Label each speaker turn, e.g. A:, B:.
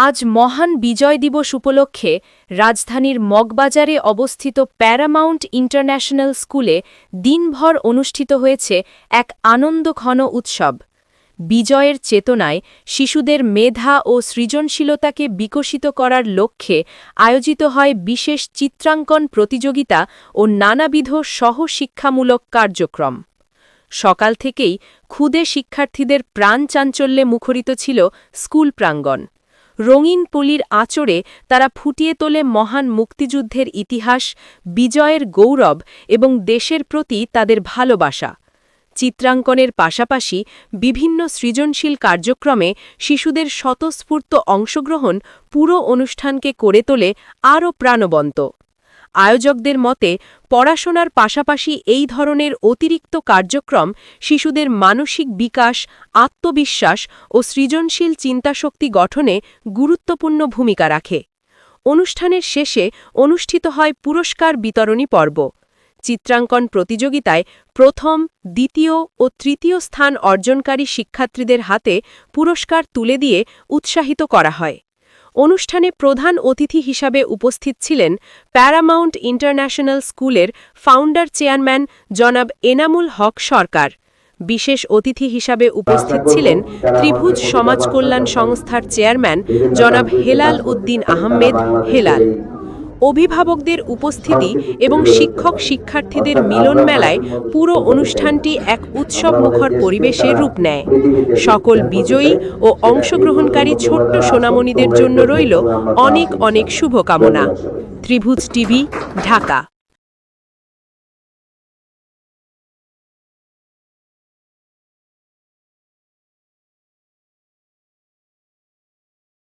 A: আজ মহান বিজয় দিবস উপলক্ষে রাজধানীর মগবাজারে অবস্থিত প্যারামাউন্ট ইন্টারন্যাশনাল স্কুলে দিনভর অনুষ্ঠিত হয়েছে এক আনন্দঘন উৎসব। বিজয়ের চেতনায় শিশুদের মেধা ও সৃজনশীলতাকে বিকশিত করার লক্ষ্যে আয়োজিত হয় বিশেষ চিত্রাঙ্কন প্রতিযোগিতা ও নানাবিধ সহশিক্ষামূলক কার্যক্রম। সকাল থেকেই ক্ষুদে শিক্ষার্থীদের প্রাণ চাঞ্চল্যে মুখরিত ছিল স্কুল প্রাঙ্গণ। রঙিন পলির আঁচড়ে তারা ফুটিয়ে তোলে মহান মুক্তিযুদ্ধের ইতিহাস, বিজয়ের গৌরব এবং দেশের প্রতি তাদের ভালোবাসা। চিত্রাঙ্কনের পাশাপাশি বিভিন্ন সৃজনশীল কার্যক্রমে শিশুদের স্বতঃস্ফূর্ত অংশগ্রহণ পুরো অনুষ্ঠানকে করে তোলে আরও প্রাণবন্ত। আয়োজকদের মতে, পড়াশোনার পাশাপাশি এই ধরনের অতিরিক্ত কার্যক্রম শিশুদের মানসিক বিকাশ, আত্মবিশ্বাস ও সৃজনশীল চিন্তাশক্তি গঠনে গুরুত্বপূর্ণ ভূমিকা রাখে। অনুষ্ঠানের শেষে অনুষ্ঠিত হয় পুরস্কার বিতরণী পর্ব। চিত্রাঙ্কন প্রতিযোগিতায় প্রথম, দ্বিতীয় ও তৃতীয় স্থান অর্জনকারী শিক্ষার্থীদের হাতে পুরস্কার তুলে দিয়ে উৎসাহিত করা হয়। অনুষ্ঠানে প্রধান অতিথি হিসাবে উপস্থিত ছিলেন প্যারামাউন্ট ইন্টারন্যাশনাল স্কুলের ফাউন্ডার চেয়ারম্যান জনাব এনামুল হক সরকার। বিশেষ অতিথি হিসাবে উপস্থিত ছিলেন ত্রিভুজ সমাজ কল্যাণ সংস্থার চেয়ারম্যান জনাব হেলাল উদ্দিন আহমেদ হেলাল। অভিভাবকদের উপস্থিতি এবং শিক্ষক শিক্ষার্থীদের মিলন মেলায় পুরো অনুষ্ঠানটি এক উৎসবমুখর পরিবেশে রূপ নেয়। সকল বিজয়ী ও অংশগ্রহণকারী ছোট্ট সোনামণিদের জন্য রইল অনেক অনেক শুভকামনা। ত্রিভুজ টিভি, ঢাকা।